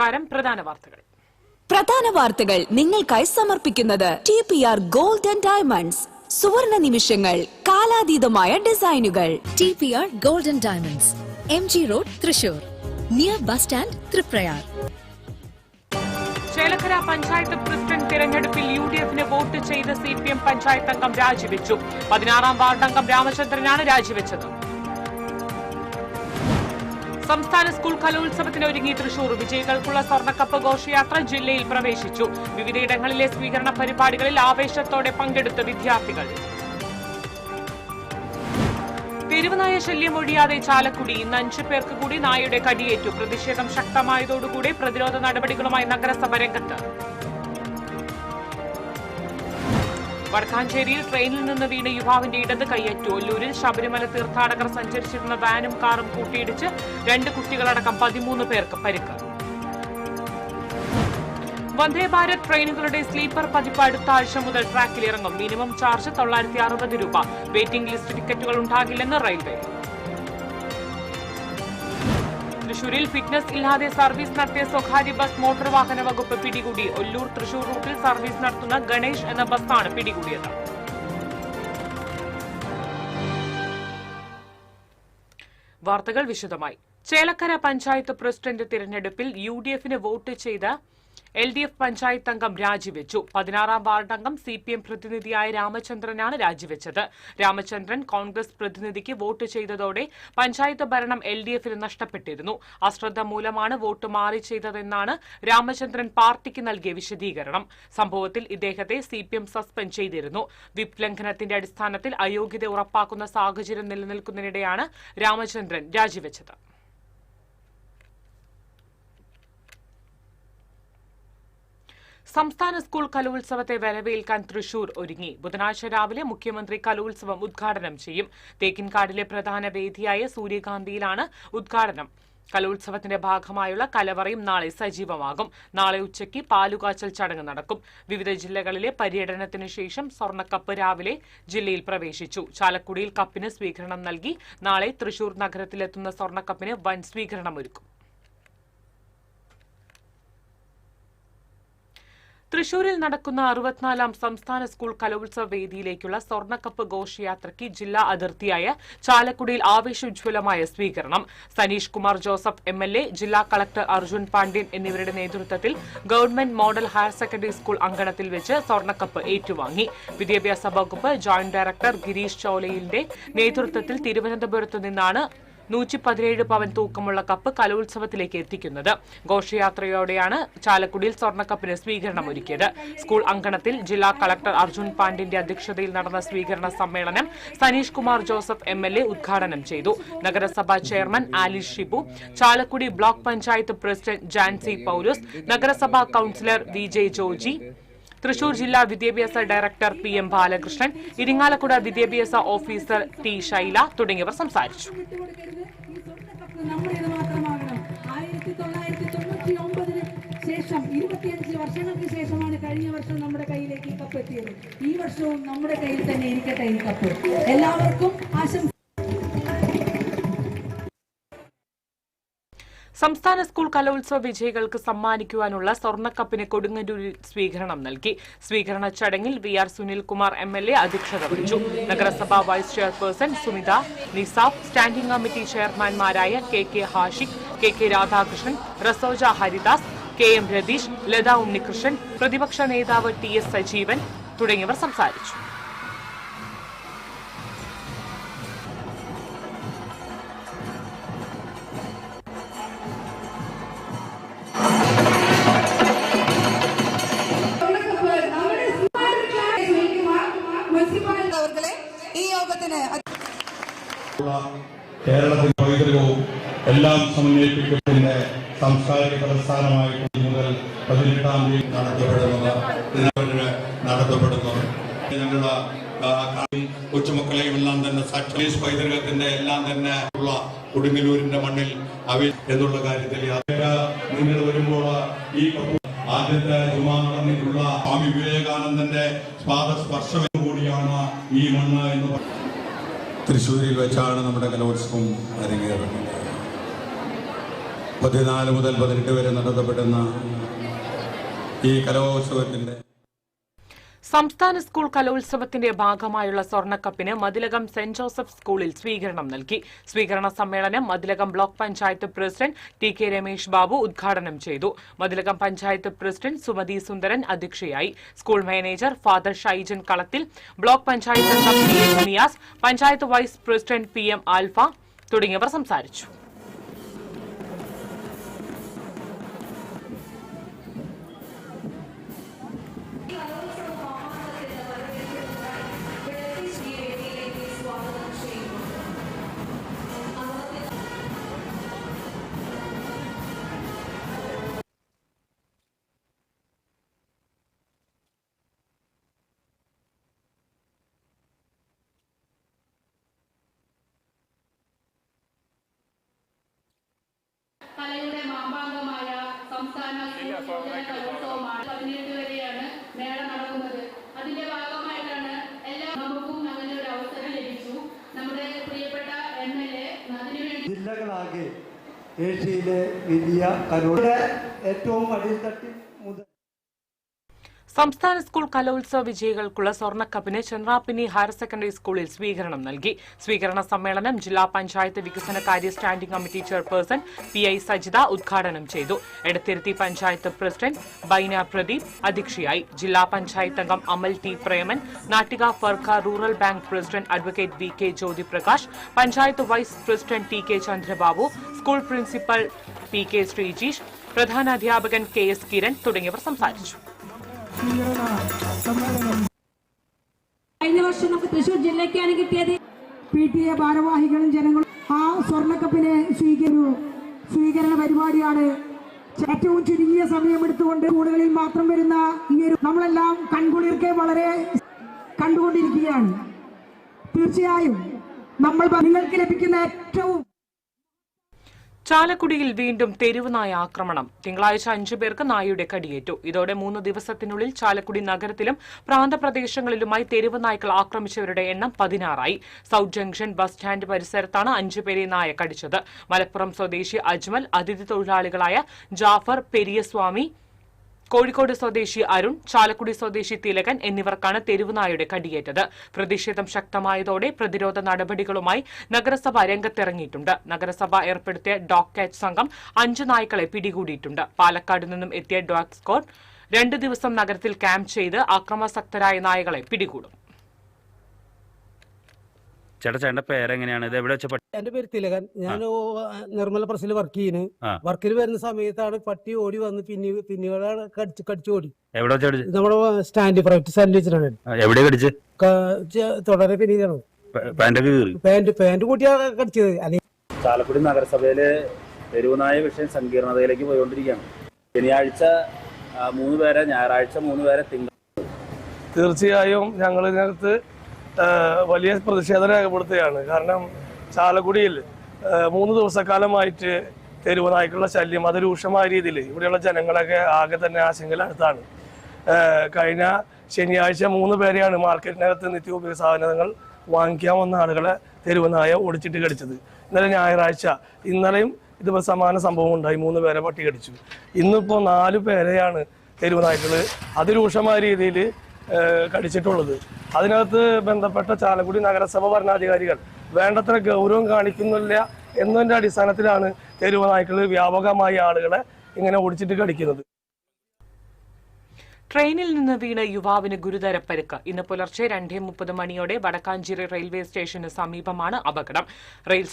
നമസ്കാരം. പ്രധാന വാർത്തകൾ നിങ്ങൾക്കായി സമർപ്പിക്കുന്നത് TPR Gold and Diamonds. സുവർണ നിമിഷങ്ങൾ, കാലാതീതമായ ഡിസൈനുകൾ. TPR Gold and Diamonds, MG Road, Thrissur, near bus stand, Tripprayar. Chelakkara panchayat president തിരഞ്ഞെടുപ്പിൽ UDF-ന് വോട്ട് ചെയ്ത CPM പഞ്ചായത്ത് അംഗം രാജിവെച്ചു. 16-ാം വാർഡ് അംഗം രാമചന്ദ്രനാണ് രാജിവെച്ചത്. സംസ്ഥാന സ്കൂൾ കലോത്സവത്തിന് ഒരുങ്ങി തൃശൂർ. വിജയികൾക്കുള്ള സ്വർണ്ണക്കപ്പ് ഘോഷയാത്ര ജില്ലയിൽ പ്രവേശിച്ചു. വിവിധയിടങ്ങളിലെ സ്വീകരണ പരിപാടികളിൽ ആവേശത്തോടെ പങ്കെടുത്ത വിദ്യാർത്ഥികൾ. തെരുവുനായ ശല്യം ഒഴിയാതെ ചാലക്കുടി. ഇന്ന് 5 പേർക്ക് കൂടി നായയുടെ കടിയേറ്റു. പ്രതിഷേധം ശക്തമായതോടുകൂടി പ്രതിരോധ നടപടികളുമായി നഗരസഭ രംഗത്ത്. വടക്കാഞ്ചേരിയിൽ ട്രെയിനിൽ നിന്ന് വീണ് യുവാവിന്റെ ഇടത് കൈയേറ്റു. ഒല്ലൂരിൽ ശബരിമല തീർത്ഥാടകർ സഞ്ചരിച്ചിരുന്ന വാനും കാറും കൂട്ടിയിടിച്ച് 2 കുട്ടികളടക്കം 13 പേർക്ക് പരിക്ക്. വന്ദേ ഭാരത് ട്രെയിനുകളുടെ സ്ലീപ്പർ പതിപ്പ് അടുത്ത ആഴ്ച മുതൽ ട്രാക്കിലിറങ്ങും. മിനിമം ചാർജ് 960 രൂപ. വെയിറ്റിംഗ് ലിസ്റ്റ് ടിക്കറ്റുകൾ ഉണ്ടാകില്ലെന്ന് റെയിൽവേ. തൃശൂരിൽ ഫിറ്റ്നസ് ഇല്ലാതെ സർവീസ് നടത്തിയ സ്വകാര്യ ബസ് മോട്ടോർ വാഹന വകുപ്പ് പിടികൂടി. ഒല്ലൂർ തൃശൂർ റൂട്ടിൽ സർവീസ് നടത്തുന്ന ഗണേഷ് എന്ന ബസ്സാണ് പിടികൂടിയത്. വാർത്തകൾ വിശദമായി. ചേലക്കര പഞ്ചായത്ത് പ്രസിഡന്റ് തിരഞ്ഞെടുപ്പിൽ UDF-ന് വോട്ട് ചെയ്ത LDF പഞ്ചായത്ത് അംഗം രാജിവെച്ചു. 16-ാം വാർഡ് അംഗം CPM പ്രതിനിധിയായ രാമചന്ദ്രനാണ് രാജിവെച്ചത്. രാമചന്ദ്രൻ കോൺഗ്രസ് പ്രതിനിധിക്ക് വോട്ട് ചെയ്തതോടെ പഞ്ചായത്ത് ഭരണം LDF-ന് നഷ്ടപ്പെട്ടിരുന്നു. അശ്രദ്ധ മൂലമാണ് വോട്ട് മാറി ചെയ്തതെന്നാണ് രാമചന്ദ്രൻ പാർട്ടിക്ക് നൽകിയ വിശദീകരണം. സംഭവത്തിൽ ഇദ്ദേഹത്തെ CPM സസ്പെൻഡ് ചെയ്തിരുന്നു. വിപ്പ് ലംഘനത്തിന്റെ അടിസ്ഥാനത്തിൽ അയോഗ്യത ഉറപ്പാക്കുന്ന സാഹചര്യം നിലനിൽക്കുന്നതിനിടെയാണ് രാമചന്ദ്രൻ രാജിവെച്ചത്. സംസ്ഥാന സ്കൂൾ കലോത്സവത്തെ വരവേൽക്കാൻ തൃശൂർ ഒരുങ്ങി. ബുധനാഴ്ച രാവിലെ മുഖ്യമന്ത്രി കലോത്സവം ഉദ്ഘാടനം ചെയ്യും. തേക്കിൻകാടിലെ പ്രധാന വേദിയായ സൂര്യകാന്തിയിലാണ് ഉദ്ഘാടനം. കലോത്സവത്തിന്റെ ഭാഗമായുള്ള കലവറയും നാളെ സജീവമാകും. നാളെ ഉച്ചയ്ക്ക് പാലുകാച്ചൽ ചടങ്ങ് നടക്കും. വിവിധ ജില്ലകളിലെ പര്യടനത്തിനു ശേഷം സ്വർണ്ണക്കപ്പ് രാവിലെ ജില്ലയിൽ പ്രവേശിച്ചു. ചാലക്കുടിയിൽ കപ്പിന് സ്വീകരണം നൽകി. നാളെ തൃശൂർ നഗരത്തിലെത്തുന്ന സ്വർണ്ണക്കപ്പിന് വൻ സ്വീകരണമൊരുക്കും. തൃശൂരിൽ നടക്കുന്ന 64-ാം സംസ്ഥാന സ്കൂൾ കലോത്സവ വേദിയിലേക്കുള്ള സ്വർണ്ണക്കപ്പ് ഘോഷയാത്രയ്ക്ക് ജില്ലാ അതിർത്തിയായ ചാലക്കുടിയിൽ ആവേശോജ്വലമായ സ്വീകരണം. സനീഷ് കുമാർ ജോസഫ് MLA, ജില്ലാ കളക്ടർ അർജുൻ പാണ്ഡ്യൻ എന്നിവരുടെ നേതൃത്വത്തിൽ government model higher secondary school അങ്കണത്തിൽ വെച്ച് സ്വർണ്ണക്കപ്പ് ഏറ്റുവാങ്ങി. വിദ്യാഭ്യാസ വകുപ്പ് ജോയിന്റ് ഡയറക്ടർ ഗിരീഷ് ചോലയിലിന്റെ നേതൃത്വത്തിൽ തിരുവനന്തപുരത്ത് നിന്നാണ് 117 പവൻ തൂക്കമുള്ള കപ്പ് കലോത്സവത്തിലേക്ക് എത്തിക്കുന്നത്. ഘോഷയാത്രയോടെയാണ് ചാലക്കുടിയിൽ സ്വർണ്ണക്കപ്പിന് സ്വീകരണം ഒരുക്കിയത്. സ്കൂൾ അങ്കണത്തിൽ ജില്ലാ കളക്ടർ അർജുൻ പാണ്ഡ്യന്റെ അധ്യക്ഷതയിൽ നടന്ന സ്വീകരണ സമ്മേളനം സനീഷ് കുമാർ ജോസഫ് MLA ഉദ്ഘാടനം ചെയ്തു. നഗരസഭാ chairman Alish Shibu, Chalakudy block panchayat president Jancy Paulose, നഗരസഭാ കൌൺസിലർ VJ ജോർജി, തൃശൂർ ജില്ലാ വിദ്യാഭ്യാസ ഡയറക്ടർ PM ബാലകൃഷ്ണൻ, ഇരിങ്ങാലക്കുട വിദ്യാഭ്യാസ ഓഫീസർ T ശൈല തുടങ്ങിയവർ സംസാരിച്ചു. ശേഷം 25 വർഷങ്ങൾക്ക് ശേഷമാണ് കഴിഞ്ഞ വർഷം നമ്മുടെ കയ്യിലേക്ക് ഈ കപ്പ് എത്തിയത്. ഈ വർഷവും നമ്മുടെ കയ്യിൽ തന്നെ ഇരിക്കട്ടെ ഈ കപ്പ്. എല്ലാവർക്കും ആശംസ. സംസ്ഥാന സ്കൂൾ കലോത്സവ വിജയികൾക്ക് സമ്മാനിക്കുവാനുള്ള സ്വർണ്ണക്കപ്പിന് കൊടുങ്ങല്ലൂരിൽ സ്വീകരണം നൽകി. സ്വീകരണ ചടങ്ങിൽ VR സുനിൽകുമാർ MLA അധ്യക്ഷത വഹിച്ചു. നഗരസഭാ vice chairperson Sumitha Nisaf, standing committee ചെയർമാൻമാരായ KK Hashik, KK Radhakrishnan, Rasoja Haridas, KM Ratheesh, Latha Unnikrishnan, പ്രതിപക്ഷ നേതാവ് TS സജീവൻ തുടങ്ങിയവർ സംസാരിച്ചു. ഈ യോഗത്തിന് കേരളത്തിന്റെ പൈതൃകവും എല്ലാം സമന്വയിപ്പിക്കുന്നതിന്റെ സാംസ്കാരിക പ്രസ്ഥാനമായിട്ട് മുതൽ 18-ാം തീയതി നടത്തപ്പെടുന്നു. ഞങ്ങളുടെ കൊച്ചുമക്കളെയും എല്ലാം തന്നെ സാക്ഷരീസ് പൈതൃകത്തിന്റെ എല്ലാം തന്നെ ഉള്ള കൊടുങ്ങല്ലൂരിന്റെ മണ്ണിൽ എന്നുള്ള കാര്യത്തിൽ നിങ്ങൾ വരുമ്പോൾ ഈ ആദ്യത്തെ ജുമാ നടന്നിട്ടുള്ള സ്വാമി വിവേകാനന്ദന്റെ പാദസ്പർശം കൂടിയാണ് ഈ മണ്ണ് എന്ന് പറയുന്നത്. തൃശ്ശൂരിൽ വെച്ചാണ് നമ്മുടെ കലോത്സവം അരങ്ങേറുന്നത്. 14 മുതൽ 18 വരെ നടത്തപ്പെടുന്ന ഈ കലോത്സവത്തിന്റെ സംസ്ഥാന സ്കൂൾ കലോത്സവത്തിന്റെ ഭാഗമായുള്ള സ്വർണ്ണക്കപ്പിന് മതിലകം സെന്റ് ജോസഫ് സ്കൂളിൽ സ്വീകരണം നൽകി. സ്വീകരണ സമ്മേളനം Mathilakam block panchayat president T K. Ramesh Babu ഉദ്ഘാടനം ചെയ്തു. മതിലകം പഞ്ചായത്ത് പ്രസിഡന്റ് സുമതി സുന്ദരൻ അധ്യക്ഷയായി. School manager father Shaijan Kalathil, block panchayat അംഗം T A. Niyas, panchayat vice president P M. Alpha തുടങ്ങിയവർ സംസാരിച്ചു. കലയുടെ മാമാങ്കമായ സംസ്ഥാന കലോത്സവമാണ് 18 വരെയാണ് മേള നടക്കുന്നത്. അതിന്റെ ഭാഗമായിട്ടാണ് നമുക്കും അങ്ങനെ ഒരു അവസരം ലഭിച്ചു. നമ്മുടെ പ്രിയപ്പെട്ട MLA അതിനുവേണ്ടി ജില്ലകളാകെ ഏഷ്യയിലെ വലിയ കലോടെ ഏറ്റവും അടിത്തട്ടി മുതൽ സംസ്ഥാന സ്കൂൾ കലോത്സവ വിജയികൾക്കുള്ള സ്വർണ്ണക്കപ്പിന് ചെന്ത്രാപ്പിനി ഹയർ സെക്കൻഡറി സ്കൂളിൽ സ്വീകരണം നൽകി. സ്വീകരണ സമ്മേളനം ജില്ലാ പഞ്ചായത്ത് വികസനകാര്യ standing committee chairperson PI Sajitha ഉദ്ഘാടനം ചെയ്തു. എടത്തിരുത്തി പഞ്ചായത്ത് പ്രസിഡന്റ് ബൈന പ്രദീപ് അധ്യക്ഷയായി. ജില്ലാ പഞ്ചായത്ത് അംഗം Amal T Preman, Nattika Firka rural bank president advocate VK Jyothiprakash, panchayat vice president TK Chandrababu, school principal PK Sreejeesh, പ്രധാനാധ്യാപകൻ KS കിരൺ തുടങ്ങിയവർ സംസാരിച്ചു. കഴിഞ്ഞ വർഷം നമുക്ക് തൃശ്ശൂർ ജില്ലയ്ക്കാണ് കിട്ടിയത്. PTA ഭാരവാഹികളും ജനങ്ങളും ആ സ്വർണ്ണക്കപ്പിനെ സ്വീകരണ പരിപാടിയാണ്. ഏറ്റവും ചുരുങ്ങിയ സമയമെടുത്തുകൊണ്ട് സ്കൂളുകളിൽ മാത്രം വരുന്ന ഈ ഒരു നമ്മളെല്ലാം കൺകുളിർക്കെ വളരെ കണ്ടുകൊണ്ടിരിക്കുകയാണ്. തീർച്ചയായും നിങ്ങൾക്ക് ലഭിക്കുന്ന ഏറ്റവും ചാലക്കുടിയിൽ വീണ്ടും തെരുവ് നായ ആക്രമണം. തിങ്കളാഴ്ച 5 പേർക്ക് നായയുടെ കടിയേറ്റു. ഇതോടെ 3 ദിവസത്തിനുള്ളിൽ ചാലക്കുടി നഗരത്തിലും പ്രാന്തപ്രദേശങ്ങളിലുമായി തെരുവ് നായ്ക്കൾ ആക്രമിച്ചവരുടെ എണ്ണം 16ആയി. സൌത്ത് ജംഗ്ഷൻ ബസ് സ്റ്റാൻഡ് പരിസരത്താണ് 5 പേരെ നായ കടിച്ചത്. മലപ്പുറം സ്വദേശി അജ്മൽ, അതിഥി തൊഴിലാളികളായ ജാഫർ, പെരിയസ്വാമി, കോഴിക്കോട് സ്വദേശി അരുൺ, ചാലക്കുടി സ്വദേശി തിലകൻ എന്നിവർക്കാണ് തെരുവുനായയുടെ കടിയേറ്റത്. പ്രതിഷേധം ശക്തമായതോടെ പ്രതിരോധ നടപടികളുമായി നഗരസഭ രംഗത്തിറങ്ങിയിട്ടുണ്ട്. നഗരസഭ ഏർപ്പെടുത്തിയ ഡോഗ് കാച്ച് സംഘം 5 നായ്ക്കളെ പിടികൂടിയിട്ടുണ്ട്. പാലക്കാട് നിന്നും എത്തിയ ഡോഗ് സ്ക്വാഡ് 2 ദിവസം നഗരത്തിൽ ക്യാമ്പ് ചെയ്ത് അക്രമാസക്തരായ നായകളെ പിടികൂടും. ചേട്ടന്റെ പേരെങ്ങനെയാണ്? ഇത് എവിടെ വെച്ച? എന്റെ പേര് തിലകൻ. ഞാൻ നിർമ്മല പ്രസിൽ വർക്ക് ചെയ്യുന്നു. വർക്കിൽ വരുന്ന സമയത്താണ് പട്ടി ഓടി വന്ന് പിന്നീട് കടിച്ചു ഓടി. എവിടെ നമ്മുടെ സ്റ്റാൻഡ് പ്രൈവറ്റ് സ്റ്റാൻഡ് വെച്ചിട്ടാണ്. എവിടെ കടിച്ച്? തുടരെ പിന്നീടാണ് പാന്റ് കൂട്ടിയാ കടിച്ചത്. ചാലക്കുടി നഗരസഭയില് തെരുവുനായ വിഷയം സങ്കീർണതയിലേക്ക് പോയിക്കൊണ്ടിരിക്കുകയാണ്. ശനിയാഴ്ച 3 പേരെ, ഞായറാഴ്ച 3 പേരെ, തിങ്കൾ. തീർച്ചയായും ഞങ്ങൾ ഇതിനകത്ത് വലിയ പ്രതിഷേധം രേഖപ്പെടുത്തുകയാണ്. കാരണം ചാലക്കുടിയിൽ 3 ദിവസക്കാലമായിട്ട് തെരുവ് നായ്ക്കളുടെ ശല്യം അതിരൂക്ഷമായ രീതിയിൽ ഇവിടെയുള്ള ജനങ്ങളൊക്കെ ആകെ തന്നെ ആശങ്കയിലടുത്താണ്. കഴിഞ്ഞ ശനിയാഴ്ച 3 പേരെയാണ് മാർക്കറ്റിനകത്ത് നിത്യോപയോഗ സാധനങ്ങൾ വാങ്ങിക്കാൻ വന്ന ആളുകളെ തെരുവ് നായ ഓടിച്ചിട്ട് കടിച്ചത്. ഇന്നലെ ഞായറാഴ്ച, ഇന്നലെയും ഇതുപോലെ സമാന സംഭവം ഉണ്ടായി. 3 പേരെ പട്ടി കടിച്ചു. ഇന്നിപ്പോൾ 4 പേരെയാണ് തെരുവ് നായ്ക്കൾ അതിരൂക്ഷമായ രീതിയിൽ കടിച്ചിട്ടുള്ളത്. അതിനകത്ത് ബന്ധപ്പെട്ട ചാലക്കുടി നഗരസഭ ഭരണാധികാരികൾ വേണ്ടത്ര ഗൗരവം കാണിക്കുന്നില്ല എന്നതിന്റെ അടിസ്ഥാനത്തിലാണ് തെരുവ് നായ്ക്കൾ വ്യാപകമായി ആളുകളെ ഇങ്ങനെ ഓടിച്ചിട്ട് കടിക്കുന്നത്. ട്രെയിനിൽ നിന്ന് വീണ് യുവാവിന് ഗുരുതര പരിക്ക്. ഇന്ന് പുലർച്ചെ 2:30 മണിയോടെ വടക്കാഞ്ചേരി റെയിൽവേ സ്റ്റേഷന് സമീപമാണ് അപകടം. റെയിൽ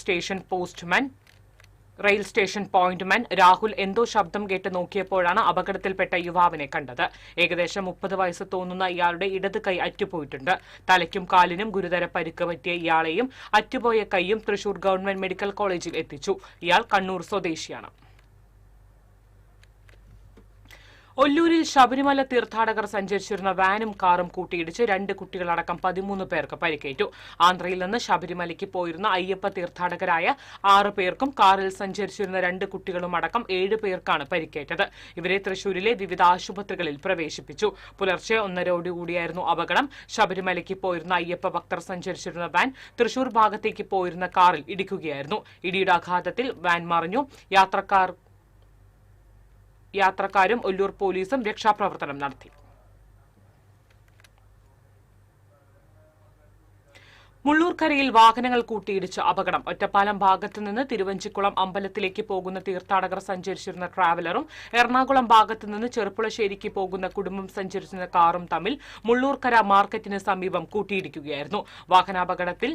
സ്റ്റേഷൻ പോയിന്റ്മാൻ രാഹുൽ എന്തോ ശബ്ദം കേട്ട് നോക്കിയപ്പോഴാണ് അപകടത്തിൽപ്പെട്ട യുവാവിനെ കണ്ടത്. ഏകദേശം 30 വയസ്സ് തോന്നുന്ന ഇയാളുടെ ഇടത് കൈ അറ്റുപോയിട്ടുണ്ട്. തലയ്ക്കും കാലിനും ഗുരുതര പരിക്ക് പറ്റിയ ഇയാളെയും അറ്റുപോയ കൈയും തൃശൂർ ഗവൺമെന്റ് മെഡിക്കൽ കോളേജിൽ എത്തിച്ചു. ഇയാൾ കണ്ണൂർ സ്വദേശിയാണ്. ഒല്ലൂരിൽ ശബരിമല തീർത്ഥാടകർ സഞ്ചരിച്ചിരുന്ന വാനും കാറും കൂട്ടിയിടിച്ച് 2 കുട്ടികളടക്കം 13 പേർക്ക് പരിക്കേറ്റു. ആന്ധ്രയിൽ നിന്ന് ശബരിമലയ്ക്ക് പോയിരുന്ന അയ്യപ്പ തീർത്ഥാടകരായ 6 പേർക്കും കാറിൽ സഞ്ചരിച്ചിരുന്ന 2 കുട്ടികളും അടക്കം 7 പേർക്കാണ് പരിക്കേറ്റത്. ഇവരെ തൃശൂരിലെ വിവിധ ആശുപത്രികളിൽ പ്രവേശിപ്പിച്ചു. പുലർച്ചെ 1:30 അപകടം. ശബരിമലയ്ക്ക് പോയിരുന്ന അയ്യപ്പ ഭക്തർ സഞ്ചരിച്ചിരുന്ന വാൻ തൃശൂർ ഭാഗത്തേക്ക് പോയിരുന്ന കാറിൽ ഇടിക്കുകയായിരുന്നു. ഇടിയുടെ ആഘാതത്തിൽ വാൻ മറിഞ്ഞു. യാത്രക്കാർ യാത്രക്കാരും ഒല്ലൂർ പോലീസും രക്ഷാപ്രവർത്തനം നടത്തി. മുള്ളൂർക്കരയിൽ വാഹനങ്ങൾ കൂട്ടിയിടിച്ച് അപകടം. ഒറ്റപ്പാലം ഭാഗത്തുനിന്ന് തിരുവഞ്ചിക്കുളം അമ്പലത്തിലേക്ക് പോകുന്ന തീർത്ഥാടകർ സഞ്ചരിച്ചിരുന്ന ട്രാവലറും എറണാകുളം ഭാഗത്തുനിന്ന് ചെറുപ്പുളശ്ശേരിക്ക് പോകുന്ന കുടുംബം സഞ്ചരിച്ചിരുന്ന കാറും തമ്മിൽ മുള്ളൂർക്കര മാർക്കറ്റിന് സമീപം കൂട്ടിയിടിക്കുകയായിരുന്നു. വാഹനാപകടത്തിൽ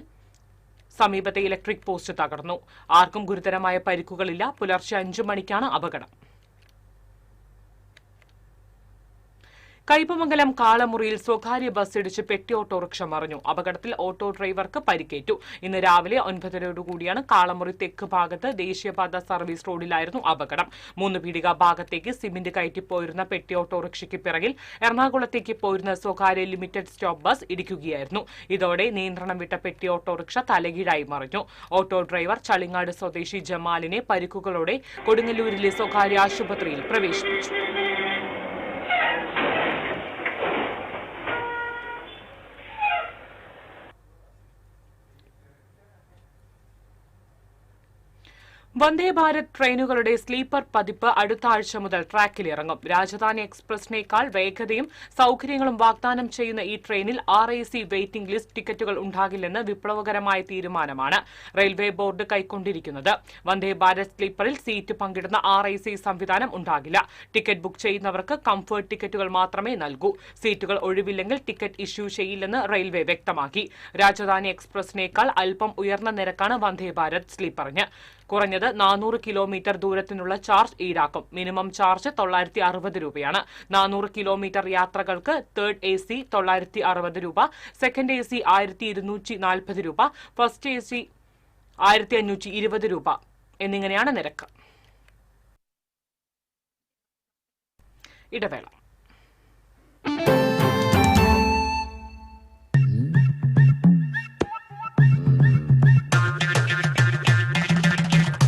സമീപത്തെ ഇലക്ട്രിക് പോസ്റ്റ് തകർന്നു. ആർക്കും ഗുരുതരമായ പരിക്കുകളില്ല. പുലർച്ചെ 5 മണിക്കാണ് അപകടം. കയ്പമംഗലം കാളമുറിയിൽ സ്വകാര്യ ബസ് ഇടിച്ച് പെട്ടി ഓട്ടോറിക്ഷ മറിഞ്ഞു. അപകടത്തിൽ ഓട്ടോ ഡ്രൈവർക്ക് പരിക്കേറ്റു. ഇന്ന് രാവിലെ 9:30 കാളമുറി തെക്ക് ഭാഗത്ത് ദേശീയപാത സർവീസ് റോഡിലായിരുന്നു അപകടം. 3 പീടിക ഭാഗത്തേക്ക് സിമന്റ് കയറ്റിപ്പോയിരുന്ന പെട്ടി ഓട്ടോറിക്ഷയ്ക്ക് പിറകിൽ എറണാകുളത്തേക്ക് പോയിരുന്ന സ്വകാര്യ ലിമിറ്റഡ് സ്റ്റോപ്പ് ബസ് ഇടിക്കുകയായിരുന്നു. ഇതോടെ നിയന്ത്രണം വിട്ട പെട്ടി ഓട്ടോറിക്ഷ തലകീഴായി മറിഞ്ഞു. ഓട്ടോ ഡ്രൈവർ ചളിങ്ങാട് സ്വദേശി ജമാലിനെ പരിക്കുകളോടെ കൊടുങ്ങല്ലൂരിലെ സ്വകാര്യ ആശുപത്രിയിൽ പ്രവേശിപ്പിച്ചു. വന്ദേ ഭാരത് ട്രെയിനുകളുടെ സ്ലീപ്പർ പതിപ്പ് അടുത്ത ആഴ്ച മുതൽ ട്രാക്കിലിറങ്ങും. രാജധാനി എക്സ്പ്രസിനേക്കാൾ വേഗതയും സൌകര്യങ്ങളും വാഗ്ദാനം ചെയ്യുന്ന ഈ ട്രെയിനിൽ RAC വെയിറ്റിംഗ് ലിസ്റ്റ് ടിക്കറ്റുകൾ ഉണ്ടാകില്ലെന്ന് വിപ്ലവകരമായ തീരുമാനമാണ് railway board കൈക്കൊണ്ടിരിക്കുന്നത്. Vande Bharat സ്ലീപ്പറിൽ seat പങ്കിടുന്ന RAC സംവിധാനം ഉണ്ടാകില്ല. ടിക്കറ്റ് ബുക്ക് ചെയ്യുന്നവർക്ക് കംഫർട്ട് ടിക്കറ്റുകൾ മാത്രമേ നൽകൂ. സീറ്റുകൾ ഒഴിവില്ലെങ്കിൽ ടിക്കറ്റ് ഇഷ്യൂ ചെയ്യില്ലെന്ന് റെയിൽവേ വ്യക്തമാക്കി. രാജധാനി എക്സ്പ്രസിനേക്കാൾ അല്പം ഉയർന്ന നിരക്കാണ് വന്ദേ ഭാരത് സ്ലീപ്പറിന്. കുറഞ്ഞത് 400 കിലോമീറ്റർ ദൂരത്തിനുള്ള ചാർജ് ഈടാക്കും. മിനിമം ചാർജ് 960 രൂപയാണ്. 400 കിലോമീറ്റർ യാത്രകൾക്ക് തേർഡ് AC 960 രൂപ, സെക്കൻഡ് AC 1240 രൂപ, ഫസ്റ്റ് AC 1520 രൂപ എന്നിങ്ങനെയാണ് നിരക്ക്. ഇടവേള.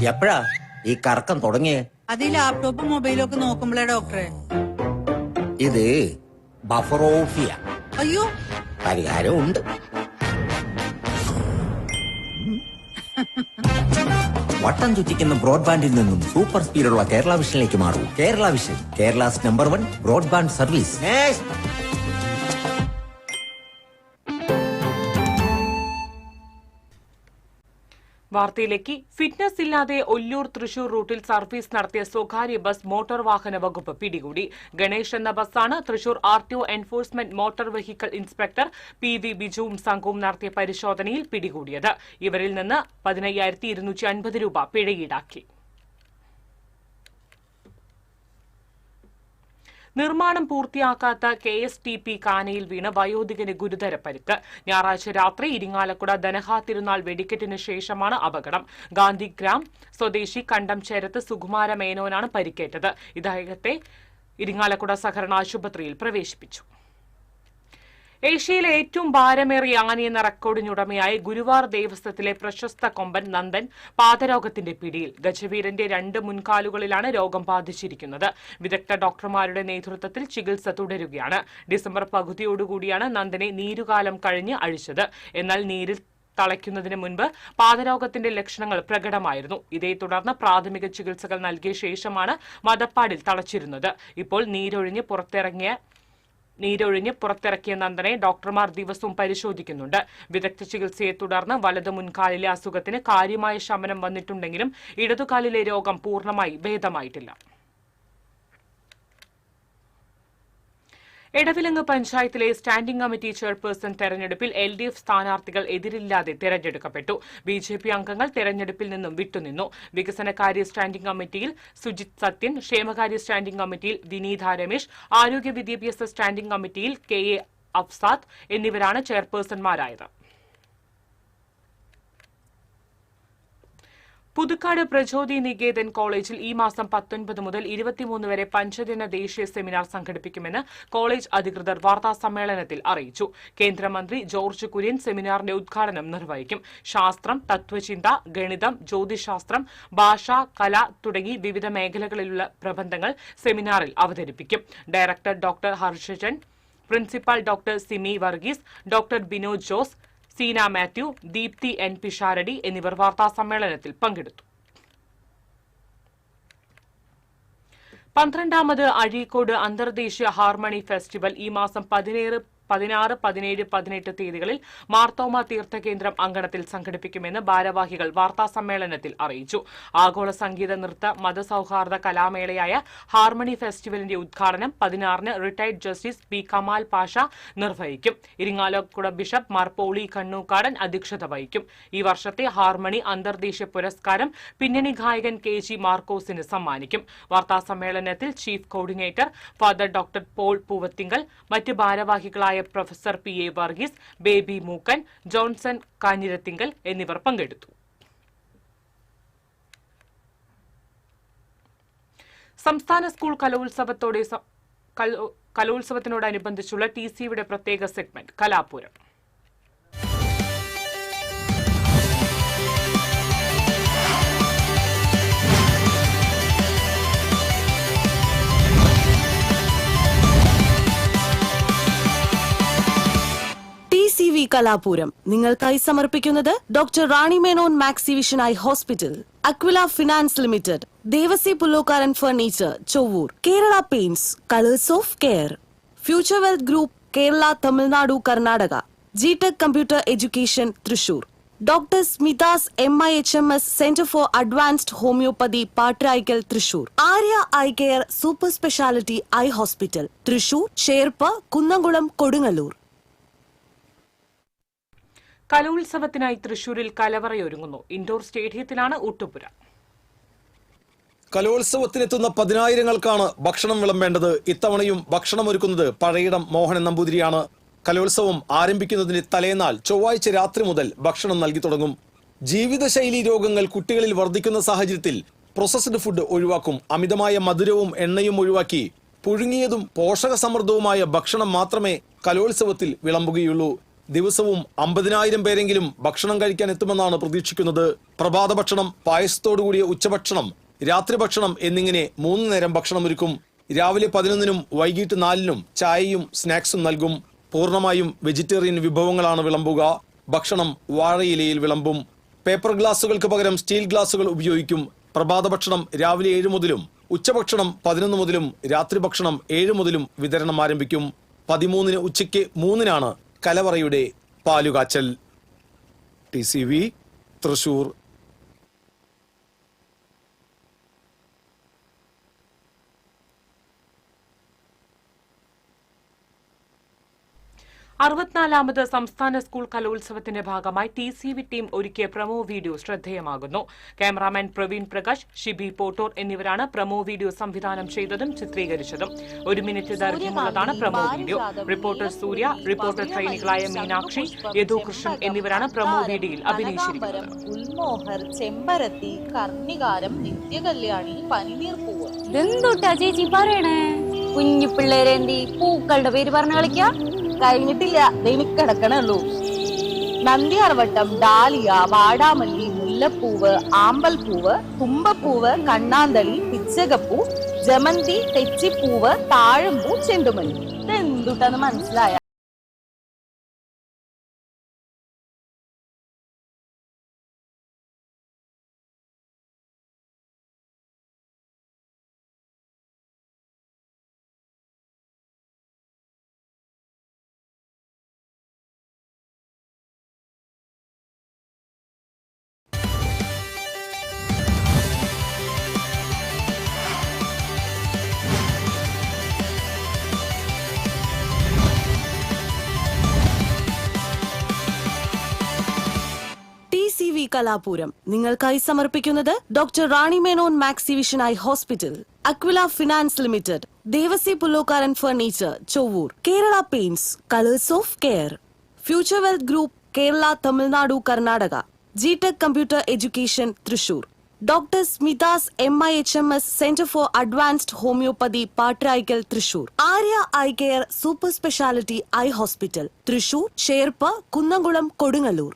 എപ്പോഴാ ഈ കറക്കം തുടങ്ങിയേ? അത് ഈ ലാപ്ടോപ്പും മൊബൈലും ഒക്കെ നോക്കുമ്പോഴേ ഡോക്ടറെ. ഇത് ബഫറോഫിയ. അയ്യോ, പരിഹാരമുണ്ട്. വട്ടം ചുറ്റിക്കുന്ന ബ്രോഡ്ബാൻഡിൽ നിന്നും സൂപ്പർ സ്പീഡുള്ള കേരള വിഷനിലേക്ക് മാറൂ. Kerala vision, Kerala's number 1 broadband service. വാർത്തയിലേക്ക്. ഫിറ്റ്നസ് ഇല്ലാതെ ഒല്ലൂർ തൃശൂർ റൂട്ടിൽ സർവീസ് നടത്തിയ സ്വകാര്യ ബസ് മോട്ടോർ വാഹന വകുപ്പ് പിടികൂടി. ഗണേഷ് എന്ന ബസ്സാണ് Thrissur RTO enforcement motor vehicle inspector PV ബിജുവും സംഘവും നടത്തിയ പരിശോധനയിൽ പിടികൂടിയത്. ഇവരിൽ നിന്ന് 15,250 രൂപ പിഴ ഈടാക്കി. നിർമ്മാണം പൂർത്തിയാക്കാത്ത KSTP കാനയിൽ വീണ് വയോധികന് ഗുരുതര പരിക്ക്. ഞായറാഴ്ച രാത്രി ഇരിങ്ങാലക്കുട ദനഹ തിരുനാൾ വെടിക്കെട്ടിന് ശേഷമാണ് അപകടം. ഗാന്ധിഗ്രാം സ്വദേശി കണ്ടംചേരത്ത് സുകുമാര മേനോനാണ് പരിക്കേറ്റത്. ഇദ്ദേഹത്തെ ഇരിങ്ങാലക്കുട സഹകരണ ആശുപത്രിയിൽ പ്രവേശിപ്പിച്ചു. ഏഷ്യയിലെ ഏറ്റവും ഭാരമേറിയ ആനയെന്ന റെക്കോർഡിനുടമയായ ഗുരുവാർ ദേവസ്വത്തിലെ പ്രശസ്ത കൊമ്പൻ നന്ദൻ പാദരോഗത്തിന്റെ പിടിയിൽ. ഗജവീരന്റെ 2 മുൻകാലുകളിലാണ് രോഗം ബാധിച്ചിരിക്കുന്നത്. വിദഗ്ധ ഡോക്ടർമാരുടെ നേതൃത്വത്തിൽ ചികിത്സ തുടരുകയാണ്. ഡിസംബർ പകുതിയോടുകൂടിയാണ് നന്ദനെ നീരുകാലം കഴിഞ്ഞ് അഴിച്ചത്. എന്നാൽ നീരിൽ തളയ്ക്കുന്നതിന് മുൻപ് പാദരോഗത്തിന്റെ ലക്ഷണങ്ങൾ പ്രകടമായിരുന്നു. ഇതേ തുടർന്ന് പ്രാഥമിക ചികിത്സകൾ നൽകിയ ശേഷമാണ് മദപ്പാടിൽ തളച്ചിരുന്നത്. ഇപ്പോൾ നീരൊഴിഞ്ഞ് പുറത്തിറക്കിയ നന്ദനെ ഡോക്ടർമാർ ദിവസവും പരിശോധിക്കുന്നുണ്ട്. വിദഗ്ധ ചികിത്സയെ തുടർന്ന് വലതു മുൻകാലിലെ അസുഖത്തിന് കാര്യമായ ശമനം വന്നിട്ടുണ്ടെങ്കിലും ഇടതുകാലിലെ രോഗം പൂർണ്ണമായി ഭേദമായിട്ടില്ല. എടവിലങ്ങ് പഞ്ചായത്തിലെ സ്റ്റാൻഡിംഗ് കമ്മിറ്റി ചെയർപേഴ്സൺ തെരഞ്ഞെടുപ്പിൽ LDF സ്ഥാനാർത്ഥികൾ എതിരില്ലാതെ തെരഞ്ഞെടുക്കപ്പെട്ടു. BJP അംഗങ്ങൾ തെരഞ്ഞെടുപ്പിൽ നിന്നും വിട്ടുനിന്നു. വികസനകാര്യ സ്റ്റാൻഡിംഗ് കമ്മിറ്റിയിൽ സുജിത് സത്യൻ, ക്ഷേമകാര്യ സ്റ്റാൻഡിംഗ് കമ്മിറ്റിയിൽ വിനീത രമേശ്, ആരോഗ്യ വിദ്യാഭ്യാസ സ്റ്റാൻഡിംഗ് കമ്മിറ്റിയിൽ KA അഫ്സാദ് എന്നിവരാണ് ചെയർപേഴ്സൺമാരായത്. പുതുക്കാട് പ്രചോദി നികേതൻ കോളേജിൽ ഈ മാസം 19 മുതൽ 23 വരെ പഞ്ചദിന ദേശീയ സെമിനാർ സംഘടിപ്പിക്കുമെന്ന് കോളേജ് അധികൃതർ വാർത്താസമ്മേളനത്തിൽ അറിയിച്ചു. കേന്ദ്രമന്ത്രി ജോർജ് കുര്യൻ സെമിനാറിന്റെ ഉദ്ഘാടനം നിർവഹിക്കും. ശാസ്ത്രം, തത്വചിന്ത, ഗണിതം, ജ്യോതിശാസ്ത്രം, ഭാഷ, കല തുടങ്ങി വിവിധ മേഖലകളിലുള്ള പ്രബന്ധങ്ങൾ സെമിനാറിൽ അവതരിപ്പിക്കും. Director doctor Harshajan, principal doctor Simi Varghese, doctor Binod Jose, Seena Mathew, Deepthi N Pisharody എന്നിവർ വാർത്താസമ്മേളനത്തിൽ പങ്കെടുത്തു. 12ാമത് അഴീക്കോട് അന്തർദേശീയ ഹാർമണി ഫെസ്റ്റിവൽ ഈ മാസം 16, 17, 18 തീയതികളിൽ മാർത്തോമ തീർത്ഥകേന്ദ്രം അങ്കണത്തിൽ സംഘടിപ്പിക്കുമെന്ന് ഭാരവാഹികൾ വാർത്താസമ്മേളനത്തിൽ അറിയിച്ചു. ആഗോള സംഗീത നൃത്ത മതസൌഹാർദ്ദ കലാമേളയായ ഹാർമണി ഫെസ്റ്റിവലിന്റെ ഉദ്ഘാടനം 16-ന് retired justice P Kamal Pasha നിർവഹിക്കും. ഇരിങ്ങാലക്കുട ബിഷപ്പ് മാർ പോളി കണ്ണൂക്കാടൻ അധ്യക്ഷത വഹിക്കും. ഈ വർഷത്തെ ഹാർമണി അന്തർദേശീയ പുരസ്കാരം പിന്നണി ഗായകൻ KG മാർക്കോസിന് സമ്മാനിക്കും. വാർത്താസമ്മേളനത്തിൽ chief coordinator father doctor Paul Poovathingal, മറ്റ് ഭാരവാഹികളായ പ്രൊഫസർ PA വർഗീസ്, ബേബി മൂക്കൻ, ജോൺസൺ കാഞ്ഞിരത്തിങ്കൽ എന്നിവർ പങ്കെടുത്തു. സംസ്ഥാന സ്കൂൾ കലോത്സവത്തിനോടനുബന്ധിച്ചുള്ള TCയുടെ പ്രത്യേക സെഗ്മെന്റ് കലാപൂരം. TCV കലാപൂരം നിങ്ങൾക്കായി സമർപ്പിക്കുന്നത് doctor Rani Menon Maxi vision eye hospital, Aquila finance limited, Devassy Pullokkaran furniture, Chovvur, Kerala paints, colours of care, future wealth group, Kerala, Tamil Nadu, Karnataka, G Tec computer education, Thrissur, doctor Smitha's MIHMS centre for advanced homeopathy, Patraikkal, Thrissur, Arya eye care super speciality eye hospital, Thrissur, Cherpu, Kunnamkulam, Kodungallur. കലോത്സവത്തിനായി തൃശൂരിൽ കലവറയൊരുങ്ങുന്നു. Indoor സ്റ്റേഡിയത്തിലാണ് ഊട്ടുപുര. കലോത്സവത്തിനെത്തുന്ന 10,000-കൾക്കാണ് ഭക്ഷണം വിളമ്പേണ്ടത്. ഇത്തവണയും ഭക്ഷണമൊരുക്കുന്നത് പഴയിടം മോഹനൻ നമ്പൂതിരിയാണ്. കലോത്സവം ആരംഭിക്കുന്നതിന് തലേനാൾ ചൊവ്വാഴ്ച രാത്രി മുതൽ ഭക്ഷണം നൽകി തുടങ്ങും. ജീവിതശൈലി രോഗങ്ങൾ കുട്ടികളിൽ വർദ്ധിക്കുന്ന സാഹചര്യത്തിൽ പ്രോസസ്ഡ് ഫുഡ് ഒഴിവാക്കും. അമിതമായ മധുരവും എണ്ണയും ഒഴിവാക്കി പുഴുങ്ങിയതും പോഷകസമൃദ്ധവുമായ ഭക്ഷണം മാത്രമേ കലോത്സവത്തിൽ വിളമ്പുകയുള്ളൂ. ദിവസവും 50,000 പേരെങ്കിലും ഭക്ഷണം കഴിക്കാൻ എത്തുമെന്നാണ് പ്രതീക്ഷിക്കുന്നത്. പ്രഭാത ഭക്ഷണം, പായസത്തോടുകൂടിയ ഉച്ചഭക്ഷണം, രാത്രി ഭക്ഷണം എന്നിങ്ങനെ 3 നേരം ഭക്ഷണം ഒരുക്കും. രാവിലെ 11-നും വൈകിട്ട് 4-നും ചായയും സ്നാക്സും നൽകും. പൂർണ്ണമായും വെജിറ്റേറിയൻ വിഭവങ്ങളാണ് വിളമ്പുക. ഭക്ഷണം വാഴയിലയിൽ വിളമ്പും. പേപ്പർ ഗ്ലാസുകൾക്ക് പകരം സ്റ്റീൽ ഗ്ലാസുകൾ ഉപയോഗിക്കും. പ്രഭാത ഭക്ഷണം രാവിലെ 7 മുതലും ഉച്ചഭക്ഷണം 11 മുതലും രാത്രി ഭക്ഷണം 7 മുതലും വിതരണം ആരംഭിക്കും. 13-ന് ഉച്ചയ്ക്ക് 3-നാണ് കലവറയുടെ പാലുകാച്ചൽ. TCV തൃശൂർ. 64ാമത് സംസ്ഥാന സ്കൂൾ കലോത്സവത്തിന്റെ ഭാഗമായി TCV ടീം ഒരുക്കിയ പ്രമോ വീഡിയോ ശ്രദ്ധേയമാകുന്നു. ക്യാമറാമാൻ പ്രവീൺ പ്രകാശ്, ഷിബി പോട്ടോർ എന്നിവരാണ് പ്രമോ വീഡിയോ സംവിധാനം ചെയ്തതും ചിത്രീകരിച്ചതും. 1 മിനിറ്റ് ദൈർഘ്യമുള്ളതാണ് promo video. Reporter Surya, reporter ട്രെയിനികളായ മീനാക്ഷി, യദുകൃഷ്ണൻ എന്നിവരാണ് പ്രമോ വീഡിയോയിൽ അഭിനയിച്ചിരിക്കുന്നത്. ഉൽമോഹർ, ചെമ്പരത്തി, കർണികാരം, നിത്യകല്യാണി, പനിനീർപ്പൂവ്. എന്തുട്ടാ ചേച്ചി പറയണേ? കുഞ്ഞു പിള്ളേരേന്തി പൂക്കളുടെ പേര് പറഞ്ഞു കളിക്കാ? കഴിഞ്ഞിട്ടില്ല, കിടക്കണുള്ളൂ. നന്ദിയാർവട്ടം, ഡാലിയ, വാടാമല്ലി, മുല്ലപ്പൂവ്, ആമ്പൽപ്പൂവ്, തുമ്പപ്പൂവ്, കണ്ണാന്തളി, പിച്ചകപ്പൂ, ജമന്തി, തെച്ചിപ്പൂവ്, താഴമ്പൂ, ചെണ്ടുമല്ലി. ഇതെന്തുട്ടെന്ന് മനസ്സിലായ? TCV കലാപൂരം നിങ്ങൾക്കായി സമർപ്പിക്കുന്നത് doctor Rani Menon Maxi vision eye hospital, Aquila finance limited, Devassy Pullokkaran furniture, Chovvur, Kerala paints, colours of care, future wealth group, Kerala, Tamil Nadu, Karnataka, G Tec computer education, Thrissur, doctor Smitha's MIHMS centre for advanced homeopathy, Patraikkal, Thrissur, Arya eye care super speciality eye hospital, Thrissur, Cherpu, Kunnamkulam, Kodungallur.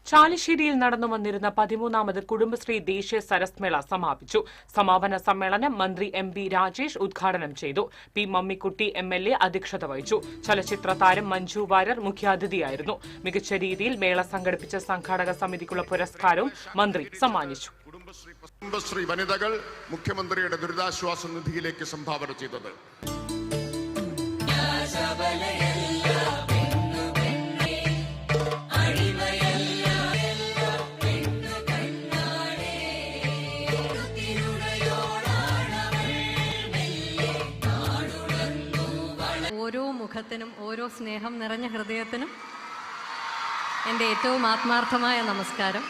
ചാലിശ്ശേരിയിൽ നടന്നു വന്നിരുന്ന 13ാമത് കുടുംബശ്രീ ദേശീയ സരസ്മേള സമാപിച്ചു. സമാപന സമ്മേളനം മന്ത്രി MB Rajesh ഉദ്ഘാടനം ചെയ്തു. P മമ്മിക്കുട്ടി MLA അധ്യക്ഷത വഹിച്ചു. ചലച്ചിത്ര താരം മഞ്ജു വാര്യർ മുഖ്യാതിഥിയായിരുന്നു. മികച്ച രീതിയിൽ മേള സംഘടിപ്പിച്ച സംഘാടക സമിതിക്കുള്ള പുരസ്കാരവും മന്ത്രി സമ്മാനിച്ചു. കുടുംബശ്രീ വനിതകൾ മുഖ്യമന്ത്രിയുടെ ദുരിതാശ്വാസ നിധിയിലേക്ക് സംഭാവന ചെയ്തത്. ഓരോ മുഖത്തിനും ഓരോ സ്നേഹം നിറഞ്ഞ ഹൃദയത്തിനും എൻ്റെ ഏറ്റവും ആത്മാർത്ഥമായ നമസ്കാരം.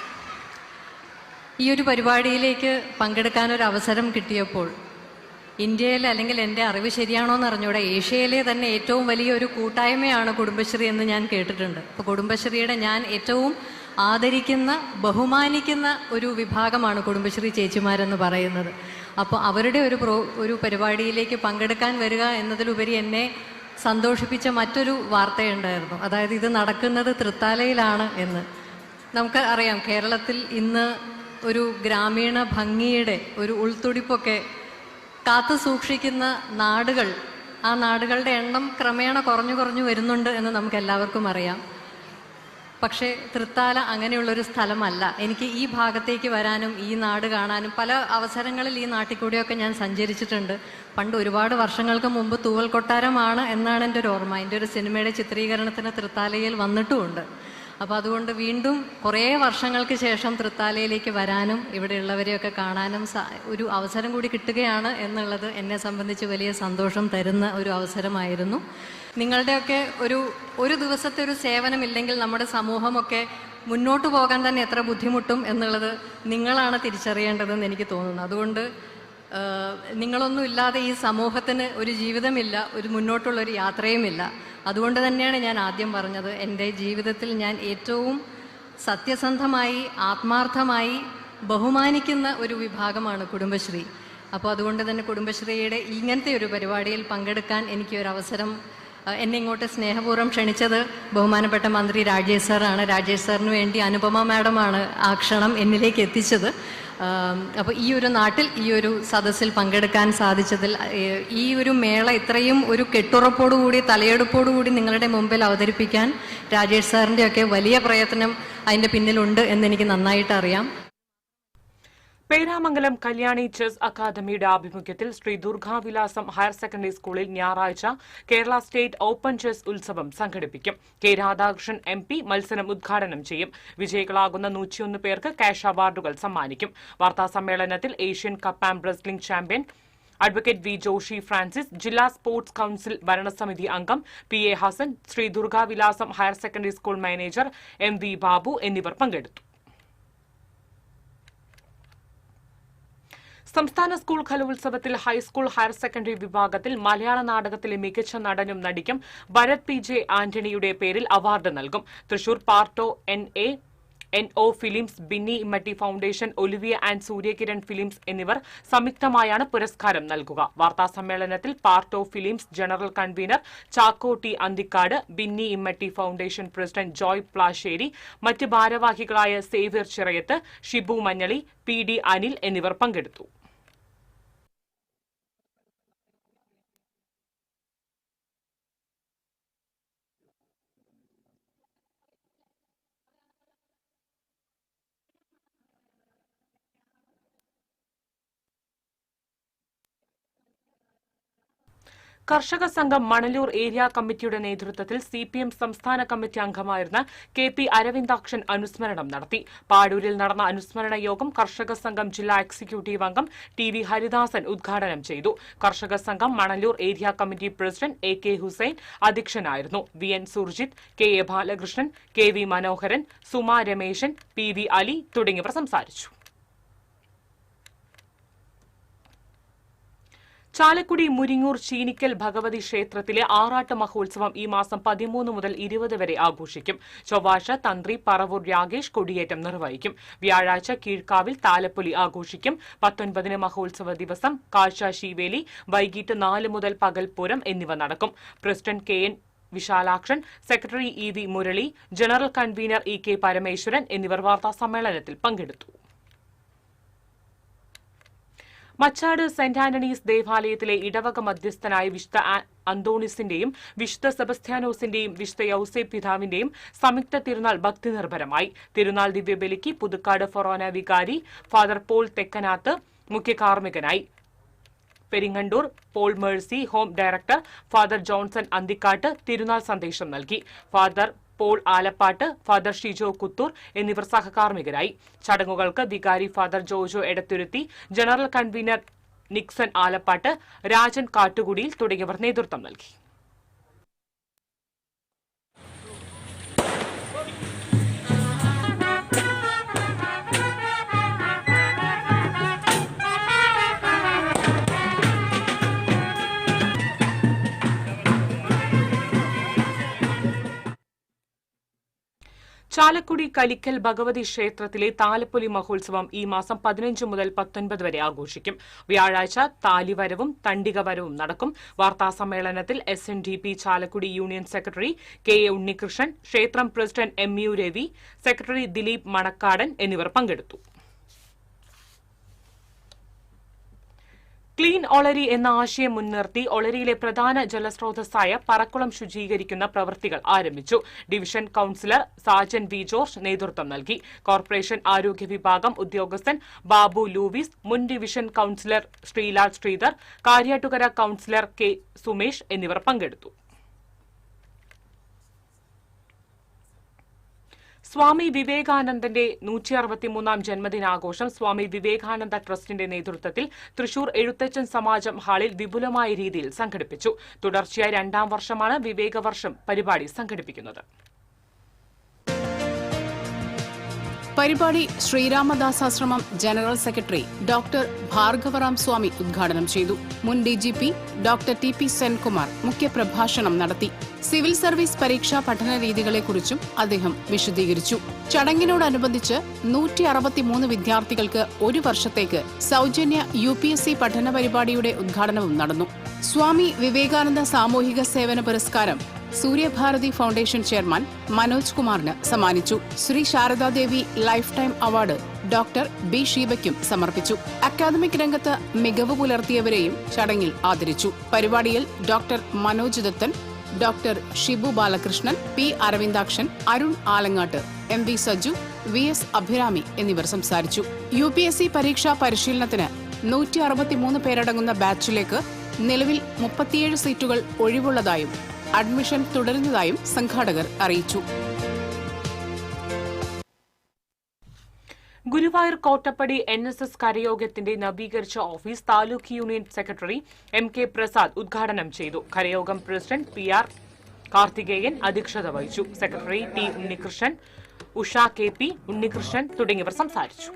ഈ ഒരു പരിപാടിയിലേക്ക് പങ്കെടുക്കാനൊരു അവസരം കിട്ടിയപ്പോൾ ഇന്ത്യയിൽ, അല്ലെങ്കിൽ എൻ്റെ അറിവ് ശരിയാണോ എന്ന് അറിഞ്ഞൂടെ, ഏഷ്യയിലെ തന്നെ ഏറ്റവും വലിയൊരു കൂട്ടായ്മയാണ് കുടുംബശ്രീ എന്ന് ഞാൻ കേട്ടിട്ടുണ്ട്. അപ്പോൾ കുടുംബശ്രീയുടെ ഞാൻ ഏറ്റവും ആദരിക്കുന്ന, ബഹുമാനിക്കുന്ന ഒരു വിഭാഗമാണ് കുടുംബശ്രീ ചേച്ചിമാരെന്ന് പറയുന്നത്. അപ്പോൾ അവരുടെ ഒരു പരിപാടിയിലേക്ക് പങ്കെടുക്കാൻ വരിക എന്നതിലുപരി എന്നെ സന്തോഷിപ്പിച്ച മറ്റൊരു വാർത്തയുണ്ടായിരുന്നു. അതായത് ഇത് നടക്കുന്നത് തൃത്താലയിലാണ് എന്ന്. നമുക്ക് അറിയാം, കേരളത്തിൽ ഇന്ന് ഒരു ഗ്രാമീണ ഭംഗിയുടെ ഒരു ഉൾത്തുടിപ്പൊക്കെ കാത്തു സൂക്ഷിക്കുന്ന നാടുകൾ, ആ നാടുകളുടെ എണ്ണം ക്രമേണ കുറഞ്ഞു വരുന്നുണ്ട് എന്ന് നമുക്ക് എല്ലാവർക്കും അറിയാം. പക്ഷേ തൃത്താല അങ്ങനെയുള്ളൊരു സ്ഥലമല്ല. എനിക്ക് ഈ ഭാഗത്തേക്ക് വരാനും ഈ നാട് കാണാനും പല അവസരങ്ങളിൽ ഈ നാട്ടിൽ കൂടിയൊക്കെ ഞാൻ സഞ്ചരിച്ചിട്ടുണ്ട്. പണ്ട് ഒരുപാട് വർഷങ്ങൾക്ക് മുമ്പ് തൂവൽ കൊട്ടാരമാണ് എന്നാണ് എൻ്റെ ഒരു ഓർമ്മ. എൻ്റെ ഒരു സിനിമയുടെ ചിത്രീകരണത്തിന് തൃത്താലയിൽ വന്നിട്ടുമുണ്ട്. അപ്പോൾ അതുകൊണ്ട് വീണ്ടും കുറേ വർഷങ്ങൾക്ക് ശേഷം തൃത്താലയിലേക്ക് വരാനും ഇവിടെയുള്ളവരെയൊക്കെ കാണാനും ഒരു അവസരം കൂടി കിട്ടുകയാണ് എന്നുള്ളത് എന്നെ സംബന്ധിച്ച് വലിയ സന്തോഷം തരുന്ന ഒരു അവസരമായിരുന്നു. നിങ്ങളുടെയൊക്കെ ഒരു ദിവസത്തെ ഒരു സേവനമില്ലെങ്കിൽ നമ്മുടെ സമൂഹമൊക്കെ മുന്നോട്ട് പോകാൻ തന്നെ എത്ര ബുദ്ധിമുട്ടും എന്നുള്ളത് നിങ്ങളാണ് തിരിച്ചറിയേണ്ടതെന്ന് എനിക്ക് തോന്നുന്നു. അതുകൊണ്ട് നിങ്ങളൊന്നും ഇല്ലാതെ ഈ സമൂഹത്തിന് ഒരു ജീവിതമില്ല, ഒരു മുന്നോട്ടുള്ളൊരു യാത്രയുമില്ല. അതുകൊണ്ട് തന്നെയാണ് ഞാൻ ആദ്യം പറഞ്ഞത്, എൻ്റെ ജീവിതത്തിൽ ഞാൻ ഏറ്റവും സത്യസന്ധമായി, ആത്മാർത്ഥമായി ബഹുമാനിക്കുന്ന ഒരു വിഭാഗമാണ് കുടുംബശ്രീ. അപ്പോൾ അതുകൊണ്ട് തന്നെ കുടുംബശ്രീയുടെ ഇങ്ങനത്തെ ഒരു പരിപാടിയിൽ പങ്കെടുക്കാൻ എനിക്കൊരവസരം എന്നെ ഇങ്ങോട്ട് സ്നേഹപൂർവ്വം ക്ഷണിച്ചത് ബഹുമാനപ്പെട്ട മന്ത്രി രാജേഷ് സാറാണ്. രാജേഷ് സാറിന് വേണ്ടി അനുപമ മാഡമാണ് ആ ക്ഷണം എന്നിലേക്ക് എത്തിച്ചത്. അപ്പോൾ ഈ ഒരു നാട്ടിൽ ഈ ഒരു സദസ്സിൽ പങ്കെടുക്കാൻ സാധിച്ചതിൽ, ഈ ഒരു മേള ഇത്രയും ഒരു കെട്ടുറപ്പോടുകൂടി, തലയെടുപ്പോടുകൂടി നിങ്ങളുടെ മുമ്പിൽ അവതരിപ്പിക്കാൻ രാജേഷ് സാറിൻ്റെയൊക്കെ വലിയ പ്രയത്നം അതിൻ്റെ പിന്നിലുണ്ട് എന്നെനിക്ക് നന്നായിട്ട് അറിയാം. പേരാമംഗലം കല്യാണി ചെസ് അക്കാദമിയുടെ ആഭിമുഖ്യത്തിൽ ശ്രീ ദുർഗാവിലാസം ഹയർ സെക്കൻഡറി സ്കൂളിൽ ഞായറാഴ്ച കേരള സ്റ്റേറ്റ് ഓപ്പൺ ചെസ് ഉത്സവം സംഘടിപ്പിക്കും. കെ രാധാകൃഷ്ണൻ MP മത്സരം ഉദ്ഘാടനം ചെയ്യും. വിജയികളാകുന്ന 101 പേർക്ക് ക്യാഷ് അവാർഡുകൾ സമ്മാനിക്കും. വാർത്താസമ്മേളനത്തിൽ Asian cup and wrestling champion advocate V. Joshi Francis, ജില്ലാ സ്പോർട്സ് കൌൺസിൽ ഭരണസമിതി അംഗം PA Hasan, Shri Durgavilasam higher secondary school manager MV Babu എന്നിവർ പങ്കെടുത്തു. സംസ്ഥാന സ്കൂൾ കലോത്സവത്തിൽ ഹൈസ്കൂൾ ഹയർ സെക്കൻഡറി വിഭാഗത്തിൽ മലയാള നാടകത്തിലെ മികച്ച നടനും നടിക്കും ഭരത് PJ ആന്റണിയുടെ പേരിൽ അവാർഡ് നൽകും. Thrissur Parto NO films, Binny Immatty foundation, Olivia and Suryakiran films എന്നിവർ സംയുക്തമായാണ് പുരസ്കാരം നൽകുക. വാർത്താസമ്മേളനത്തിൽ Parto films general convener Chacko T. Anthikad, Binny Immatty foundation president Joy Plassery, മറ്റ് ഭാരവാഹികളായ സേവ്യർ ചിറയത്ത്, ഷിബു മഞ്ഞളി, PD അനിൽ എന്നിവർ പങ്കെടുത്തു. കർഷക സംഘം മണലൂർ ഏരിയ കമ്മിറ്റിയുടെ നേതൃത്വത്തിൽ CPM സംസ്ഥാന കമ്മിറ്റി അംഗമായിരുന്ന KP അരവിന്ദാക്ഷൻ അനുസ്മരണം നടത്തി. പാടൂരിൽ നടന്ന അനുസ്മരണ യോഗം കർഷക സംഘം ജില്ലാ എക്സിക്യൂട്ടീവ് അംഗം TV ഹരിദാസൻ ഉദ്ഘാടനം ചെയ്തു. കർഷക സംഘം Manalur area committee president AK Hussain അധ്യക്ഷനായിരുന്നു. VN Surjit, KA Balakrishnan, KV മനോഹരൻ, സുമ രമേശൻ, PV അലി തുടങ്ങിയവർ സംസാരിച്ചു. ചാലക്കുടി മുരിങ്ങൂർ ചീനിക്കൽ ഭഗവതി ക്ഷേത്രത്തിലെ ആറാട്ട് മഹോത്സവം ഈ മാസം 13 മുതൽ 20 വരെ ആഘോഷിക്കും. ചൊവ്വാഴ്ച തന്ത്രി പറവൂർ രാഗേഷ് കൊടിയേറ്റം നിർവഹിക്കും. വ്യാഴാഴ്ച കീഴ്ക്കാവിൽ താലപ്പൊലി ആഘോഷിക്കും. 19 മഹോത്സവ ദിവസം കാഴ്ച ശീവേലി, വൈകിട്ട് 4 മുതൽ പകൽപൂരം എന്നിവ നടക്കും. President KN Visalakshan, secretary EV Murali, general convener EK Parameswaran എന്നിവർ വാർത്താസമ്മേളനത്തിൽ പങ്കെടുത്തു. മച്ചാട് സെന്റ് ആന്റണീസ് ദേവാലയത്തിലെ ഇടവക മധ്യസ്ഥനായ വിശുദ്ധ അന്തോണിസിന്റെയും വിശുദ്ധ സെബസ്ത്യാനോസിന്റെയും വിശുദ്ധ യൗസേപ്പ് പിതാവിന്റെയും സംയുക്ത തിരുനാൾ ഭക്തി നിർഭരമായി. തിരുനാൾ ദിവ്യബലിക്ക് പുതുക്കാട് ഫൊറോന വികാരി ഫാദർ പോൾ തെക്കനാത്ത് മുഖ്യ കാർമ്മികനായി. Peringandoor Paul mercy home director father Johnson Anthikkad തിരുനാൾ സന്ദേശം നൽകി. Father Paul Alappatt, father Shijo Kuthur എന്നിവർ സഹകാർമ്മികരായി. ചടങ്ങുകൾക്ക് വികാരി father Jojo Edathuruthy, general convener Nixon Alappatt, Rajan കാട്ടുകുടിയിൽ തുടങ്ങിയവർ നേതൃത്വം നൽകി. ചാലക്കുടി കലിക്കൽ ഭഗവതി ക്ഷേത്രത്തിലെ താലപ്പൊലി മഹോത്സവം ഈ മാസം 15 മുതൽ 19 വരെ ആഘോഷിക്കും. വ്യാഴാഴ്ച താലിവരവും തണ്ടികവരവും നടക്കും. വാർത്താസമ്മേളനത്തിൽ SNDP Chalakudy union secretary KA Unnikrishnan, ക്ഷേത്രം president MU Ravi, secretary Dileep Manakkadan എന്നിവർ പങ്കെടുത്തു. ക്ലീൻ ഒളരി എന്ന ആശയം മുൻനിർത്തി ഒളരിയിലെ പ്രധാന ജലസ്രോതസ്സായ പറക്കുളം ശുചീകരിക്കുന്ന പ്രവൃത്തികൾ ആരംഭിച്ചു. Division councillor Sajan V George നേതൃത്വം നൽകി. കോർപ്പറേഷൻ ആരോഗ്യ വിഭാഗം ഉദ്യോഗസ്ഥൻ ബാബു ലൂവിസ്, മുൻ division councillor Sreelal Sreedhar, Kariyattukara councillor K Sumesh എന്നിവർ പങ്കെടുത്തു. സ്വാമി വിവേകാനന്ദന്റെ 163 ജന്മദിനാഘോഷം സ്വാമി വിവേകാനന്ദ ട്രസ്റ്റിന്റെ നേതൃത്വത്തിൽ തൃശൂർ എഴുത്തച്ഛൻ സമാജം ഹാളിൽ വിപുലമായ രീതിയിൽ സംഘടിപ്പിച്ചു. തുടർച്ചയായി 2ാം വർഷമാണ് വിവേകവർഷം പരിപാടി സംഘടിപ്പിക്കുന്നത്. പരിപാടി ശ്രീരാമദാസാശ്രമം ജനറൽ സെക്രട്ടറി ഡോക്ടർ ഭാർഗവറാം സ്വാമി ഉദ്ഘാടനം ചെയ്തു. മുൻ DGP ഡോക്ടർ TP സെൻകുമാർ മുഖ്യപ്രഭാഷണം നടത്തി. സിവിൽ സർവീസ് പരീക്ഷാ പഠന രീതികളെക്കുറിച്ചും അദ്ദേഹം വിശദീകരിച്ചു. ചടങ്ങിനോടനുബന്ധിച്ച് 163 വിദ്യാർത്ഥികൾക്ക് 1 വർഷത്തേക്ക് സൗജന്യ UPSC പഠന പരിപാടിയുടെ ഉദ്ഘാടനവും നടന്നു. സ്വാമി വിവേകാനന്ദ സാമൂഹിക സേവന പുരസ്കാരം സൂര്യഭാരതി ഫൗണ്ടേഷൻ ചെയർമാൻ മനോജ് കുമാറിന് സമ്മാനിച്ചു. Sree Saradadevi lifetime award doctor B ഷീബയ്ക്കും സമർപ്പിച്ചു. അക്കാദമിക് രംഗത്ത് മികവ് പുലർത്തിയവരെയും ചടങ്ങിൽ ആദരിച്ചു. പരിപാടിയിൽ doctor Manoj Dathan, doctor Shibu Balakrishnan, P Aravindakshan, Arun Alangattu, MV Saju, VS Abhirami എന്നിവർ സംസാരിച്ചു. UPSC പരീക്ഷാ പരിശീലനത്തിന് 163 പേരടങ്ങുന്ന ബാച്ചിലേക്ക് നിലവിൽ 37 സീറ്റുകൾ ഒഴിവുള്ളതായും അഡ്മിഷൻ തുടരുന്നതായും സംഘാടകർ അറിയിച്ചു. ഗുരുവായൂർ കോട്ടപ്പടി NSS കരയോഗത്തിന്റെ നവീകരിച്ച office taluk union secretary MK Prasad ഉദ്ഘാടനം ചെയ്തു. കരയോഗം പ്രസിഡന്റ് PR കാർത്തികേയൻ അധ്യക്ഷത വഹിച്ചു. Secretary T Unnikrishnan, Usha KP Unnikrishnan തുടങ്ങിയവർ സംസാരിച്ചു.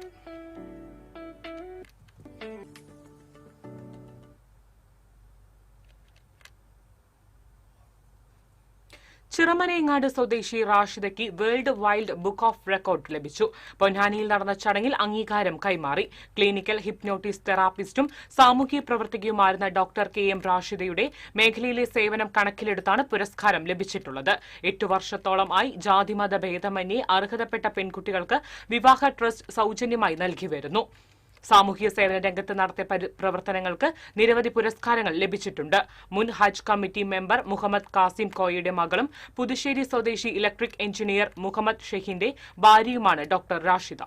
ചിറമനേങ്ങാട് സ്വദേശി റാഷിദയ്ക്ക് world wild book of record ലഭിച്ചു. പൊന്നാനിയിൽ നടന്ന ചടങ്ങിൽ അംഗീകാരം കൈമാറി. ക്ലിനിക്കൽ ഹിപ്നോട്ടിസ് തെറാപ്പിസ്റ്റും സാമൂഹ്യ പ്രവർത്തകയുമായിരുന്ന ഡോക്ടർ KM റാഷിദയുടെ മേഖലയിലെ സേവനം കണക്കിലെടുത്താണ് പുരസ്കാരം ലഭിച്ചിട്ടുള്ളത്. 8 വർഷത്തോളമായി ജാതിമത ഭേദമന്യേ അർഹതപ്പെട്ട പെൺകുട്ടികൾക്ക് വിവാഹ ട്രസ്റ്റ് സൗജന്യമായി നൽകി വരുന്നു. സാമൂഹ്യ സേവന രംഗത്ത് നടത്തിയ പ്രവർത്തനങ്ങൾക്ക് നിരവധി പുരസ്കാരങ്ങൾ ലഭിച്ചിട്ടുണ്ട്. മുൻ ഹജ്ജ് കമ്മിറ്റി മെമ്പർ മുഹമ്മദ് കാസിം കോയയുടെ മകളും പുതുശ്ശേരി സ്വദേശി ഇലക്ട്രിക് എഞ്ചിനീയർ മുഹമ്മദ് ഷെഹിന്റെ ഭാര്യയുമാണ് ഡോക്ടർ റാഷിദ.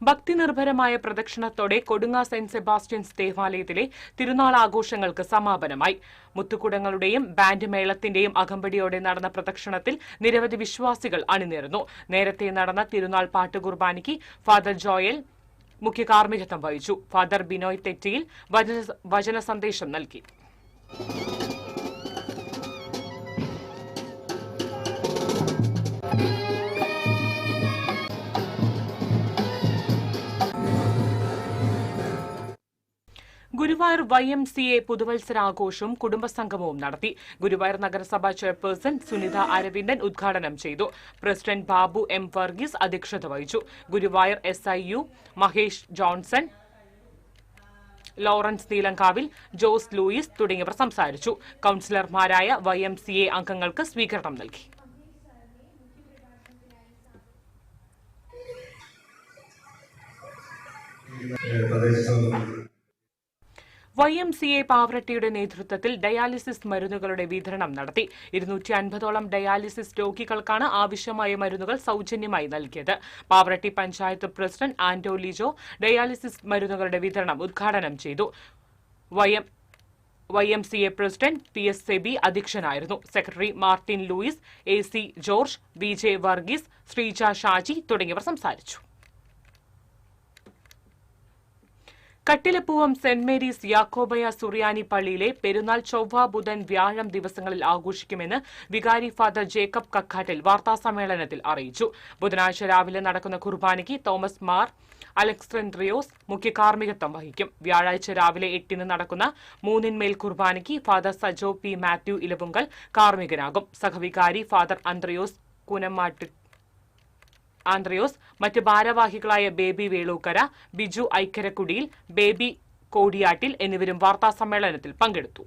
ഭക്തിനിർഭരമായ പ്രദക്ഷിണത്തോടെ കൊടുങ്ങ സെന്റ് സെബാസ്റ്റ്യൻസ് ദേവാലയത്തിലെ തിരുനാൾ ആഘോഷങ്ങൾക്ക് സമാപനമായി. മുത്തുകുടങ്ങളുടെയും ബാൻഡ് മേളത്തിന്റെയും അകമ്പടിയോടെ നടന്ന പ്രദക്ഷിണത്തിൽ നിരവധി വിശ്വാസികൾ അണിനിരന്നു. നേരത്തെ നടന്ന തിരുനാൾ പാട്ടുകുർബാനയ്ക്ക് ഫാദർ ജോയൽ മുഖ്യ കാർമ്മികത്വം വഹിച്ചു. ഫാദർ ബിനോയ് തെറ്റിയിൽ വചന സന്ദേശം നൽകി. ഗുരുവായൂർ YMCA പുതുവത്സരാഘോഷവും കുടുംബസംഗമവും നടത്തി. ഗുരുവായൂർ നഗരസഭാ ചെയർപേഴ്സൺ സുനിത അരവിന്ദൻ ഉദ്ഘാടനം ചെയ്തു. പ്രസിഡന്റ് ബാബു M വർഗീസ് അധ്യക്ഷത വഹിച്ചു. ഗുരുവായൂർ SIU മഹേഷ് ജോൺസൺ, ലോറൻസ് നീലങ്കാവിൽ, ജോസ് ലൂയിസ് തുടങ്ങിയവർ സംസാരിച്ചു. കൌൺസിലർമാരായ YMCA അംഗങ്ങൾക്ക് സ്വീകരണം നൽകി. YMCA പാവറട്ടിയുടെ നേതൃത്വത്തിൽ ഡയാലിസിസ് മരുന്നുകളുടെ വിതരണം നടത്തി. 250ഓളം ഡയാലിസിസ് രോഗികൾക്കാണ് ആവശ്യമായ മരുന്നുകൾ സൗജന്യമായി നൽകിയത്. പാവറട്ടി പഞ്ചായത്ത് പ്രസിഡന്റ് ആന്റോ ലിജോ ഡയാലിസിസ് മരുന്നുകളുടെ വിതരണം ഉദ്ഘാടനം ചെയ്തു. YMCA പ്രസിഡന്റ് PS സെബി അധ്യക്ഷനായിരുന്നു. Secretary Martin Louis, AC George, VJ Varghese, Sreeja Shaji തുടങ്ങിയവർ സംസാരിച്ചു. കട്ടിലപ്പൂവം സെന്റ് മേരീസ് യാക്കോബയ സുറിയാനി പള്ളിയിലെ പെരുന്നാൾ ചൊവ്വ, ബുധൻ, വ്യാഴം ദിവസങ്ങളിൽ ആഘോഷിക്കുമെന്ന് വികാരി ഫാദർ ജേക്കബ് കക്കാട്ടിൽ വാർത്താസമ്മേളനത്തിൽ അറിയിച്ചു. ബുധനാഴ്ച രാവിലെ നടക്കുന്ന കുർബാനയ്ക്ക് തോമസ് മാർ അലക്സാൻഡ്രിയോസ് മുഖ്യ കാർമ്മികത്വം വഹിക്കും. വ്യാഴാഴ്ച രാവിലെ 8 നടക്കുന്ന 3 കുർബാനയ്ക്ക് ഫാദർ സജോ P. മാത്യു ഇലവുങ്കൽ കാർമ്മികനാകും. സഹവികാരി ഫാദർ ആന്ത്രയോസ് മറ്റ് ഭാരവാഹികളായ ബേബി വേളൂക്കര, ബിജു ഐക്കരക്കുടിയിൽ, ബേബി കോടിയാട്ടിൽ എന്നിവരും വാർത്താസമ്മേളനത്തിൽ പങ്കെടുത്തു.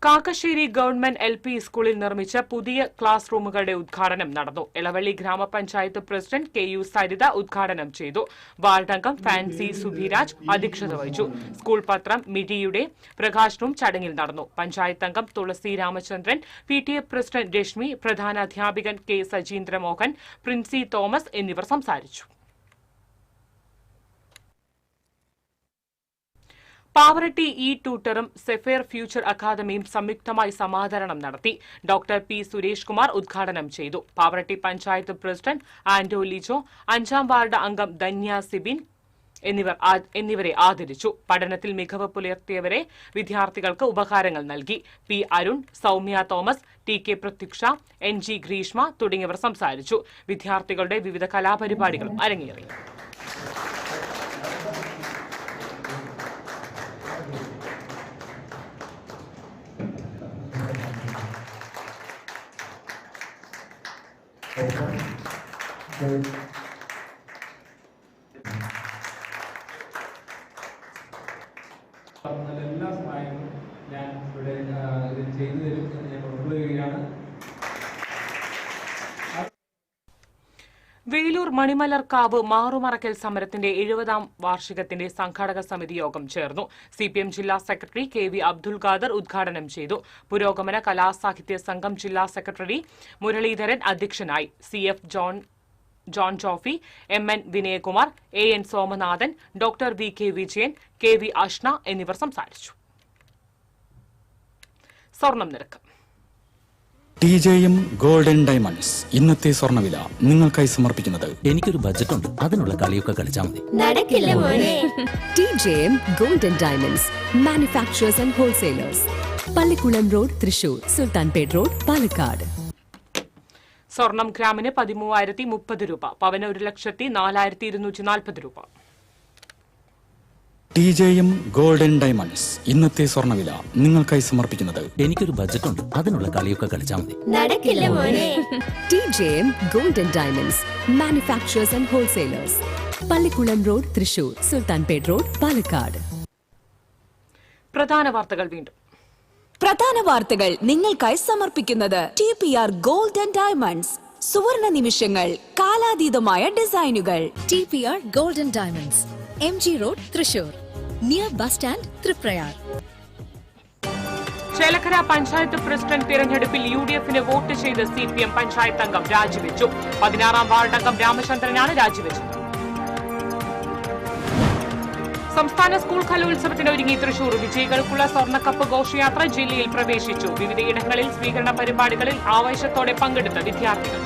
കാക്കശ്ശേരി ഗവൺമെന്റ് LP സ്കൂളിൽ നിർമ്മിച്ച പുതിയ ക്ലാസ് റൂമുകളുടെ ഉദ്ഘാടനം നടന്നു. എളവള്ളി ഗ്രാമപഞ്ചായത്ത് പ്രസിഡന്റ് KU സരിത ഉദ്ഘാടനം ചെയ്തു. വാർഡംഗം ഫാൻസി സുബിരാജ് അധ്യക്ഷത വഹിച്ചു. സ്കൂൾ പത്രം മിഡിയുടെ പ്രകാശനവും ചടങ്ങിൽ നടന്നു. പഞ്ചായത്ത് അംഗം തുളസി രാമചന്ദ്രൻ, PTA പ്രസിഡന്റ് രശ്മി, പ്രധാന അധ്യാപികൻ K. സജീന്ദ്രമോഹൻ, പ്രിൻസി തോമസ് എന്നിവർ സംസാരിച്ചു. പാവറട്ടി ട്യൂട്ടറും സെഫേർ ഫ്യൂച്ചർ അക്കാദമിയും സംയുക്തമായി സമാദരണം നടത്തി. Doctor P. സുരേഷ് കുമാർ ഉദ്ഘാടനം ചെയ്തു. പാവറട്ടി പഞ്ചായത്ത് പ്രസിഡന്റ് ആന്റോ ലിജോ, 5ാം വാർഡ് അംഗം ധന്യ സിബിൻ എന്നിവരെ ആദരിച്ചു. പഠനത്തിൽ മികവ് പുലർത്തിയവരെ വിദ്യാർത്ഥികൾക്ക് ഉപഹാരങ്ങൾ നൽകി. P. Arun, Soumya Thomas, TK പ്രത്യുക്ഷ, NG Greeshma തുടങ്ങിയവർ സംസാരിച്ചു. വിദ്യാർത്ഥികളുടെ വിവിധ കലാപരിപാടികളും അരങ്ങേറി. എല്ലാ സഹായങ്ങളും ഞാൻ ഇവിടെ ചെയ്തു തരും എന്ന് ഞാൻ ഉറപ്പുവരികയാണ്. വേലൂർ മണിമലർക്കാവ് മാറുമറക്കൽ സമരത്തിന്റെ 70ാം വാർഷികത്തിന്റെ സംഘാടക സമിതി യോഗം ചേർന്നു. CPM ജില്ലാ സെക്രട്ടറി KV അബ്ദുൽ ഖാദർ ഉദ്ഘാടനം ചെയ്തു. പുരോഗമന കലാസാഹിത്യ സംഘം ജില്ലാ സെക്രട്ടറി മുരളീധരൻ അധ്യക്ഷനായി. CF John Jofi, MN Vinayakumar, AN Somanathan, doctor VK Vijayan, KV Ashna എന്നിവർ സംസാരിച്ചു. സ്വർണം നിരക്ക്. TJM ഗോൾഡൻ ഡയമണ്ട്സ് ഇന്നത്തെ സ്വർണ്ണവില നിങ്ങൾക്കായി സമർപ്പിക്കുന്നത് എനിക്കൊരു ബജറ്റ് ഉണ്ട്, അതിനുള്ള കളിയൊക്കെ കളിച്ചാൽ മതി. നടക്കില്ല മോനെ. TJM golden diamonds manufacturers and wholesalers, Pallikkulam road, Thrissur, Sultanpet road, Palakkad. സ്വർണം ഗ്രാമിന് 13,030 രൂപ, പവന് 1,04,240 രൂപ. TJM ഗോൾഡൻ ഡയമണ്ട്സ് ഇന്നത്തെ സ്വർണ്ണവില നിങ്ങൾക്കായി സമർപ്പിക്കുന്നത് എനിക്കൊരു ബജറ്റ് ഉണ്ട്, അതിനുള്ള കളിയൊക്കെ കളിച്ചാൽ മതി. നടക്കില്ല മോനെ. TJM golden diamonds manufacturers and wholesalers, Pallikkulam road, Thrissur, Sultanpet road, Palakkad. പ്രധാന വാർത്തകൾ വീണ്ടും. പ്രധാന വാർത്തകൾ നിങ്ങൾക്കായി സമർപ്പിക്കുന്നത് TPR ഗോൾഡൻ ഡയമണ്ട്സ്, സുവർണ നിമിഷങ്ങൾ, കാലാതീതമായ ഡിസൈനുകൾ. TPR golden diamonds, MG road, Thrissur, near bus stand, Triprayar. Chelakkara panchayat president തിരഞ്ഞെടുപ്പിൽ UDFന് വോട്ട് ചെയ്ത് CPM പഞ്ചായത്ത് അംഗം രാജിവെച്ചു. 16ാം വാർഡ് അംഗം രാമചന്ദ്രനാണ് രാജിവെച്ചത്. സംസ്ഥാന സ്കൂൾ കലോത്സവത്തിന് ഒരുങ്ങി തൃശൂർ. വിജയികൾക്കുള്ള സ്വർണ്ണക്കപ്പ് ഘോഷയാത്ര ജില്ലയിൽ പ്രവേശിച്ചു. വിവിധയിടങ്ങളിൽ സ്വീകരണ പരിപാടികളിൽ ആവേശത്തോടെ പങ്കെടുത്ത വിദ്യാർത്ഥികൾ.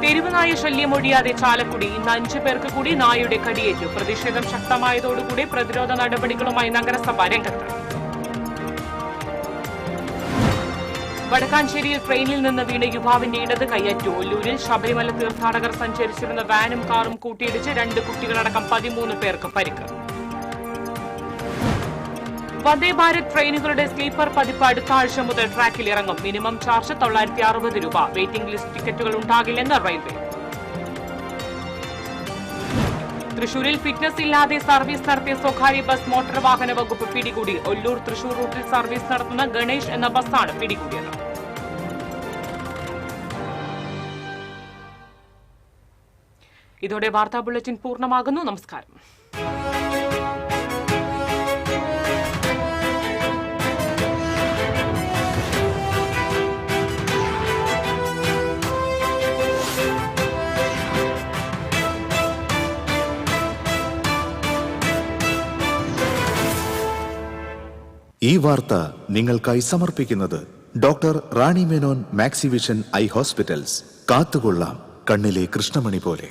തെരുവുനായ ശല്യമൊഴിയാതെ ചാലക്കുടി. ഇന്ന് 5 പേർക്ക് കൂടി നായയുടെ കടിയേറ്റു. പ്രതിഷേധം ശക്തമായതോടുകൂടി പ്രതിരോധ നടപടികളുമായി നഗരസഭ രംഗത്ത്. വടക്കാഞ്ചേരിയിൽ ട്രെയിനിൽ നിന്ന് വീണ് യുവാവിന്റെ ഇടത് കൈയറ്റു. ഒല്ലൂരിൽ ശബരിമല തീർത്ഥാടകർ സഞ്ചരിച്ചിരുന്ന വാനും കാറും കൂട്ടിയിടിച്ച് 2 കുട്ടികളടക്കം 13 പേർക്ക് പരിക്ക്. വന്ദേ ഭാരത് ട്രെയിനുകളുടെ സ്ലീപ്പർ പതിപ്പ് അടുത്ത ആഴ്ച മുതൽ ട്രാക്കിൽ ഇറങ്ങും. മിനിമം ചാർജ് 960 രൂപ. വെയിറ്റിംഗ് ലിസ്റ്റ് ടിക്കറ്റുകൾ ഉണ്ടാകില്ലെന്ന് റെയിൽവേ. തൃശൂരിൽ ഫിറ്റ്നസ് ഇല്ലാതെ സർവീസ് നടത്തിയ സ്വകാര്യ ബസ് മോട്ടോർ വാഹന വകുപ്പ് പിടികൂടി. ഒല്ലൂർ തൃശൂർ റൂട്ടിൽ സർവീസ് നടത്തുന്ന ഗണേഷ് എന്ന ബസ്സാണ് പിടികൂടിയത്. ഇതോടെ വാർത്താ ബുള്ളറ്റിൻ പൂർണ്ണമാകുന്നു. നമസ്കാരം. ഈ വാർത്ത നിങ്ങൾക്കായി സമർപ്പിക്കുന്നത് doctor Rani Menon Maxivision I hospitals. കാത്തുകൊള്ളാം കണ്ണിലെ കൃഷ്ണമണി പോലെ.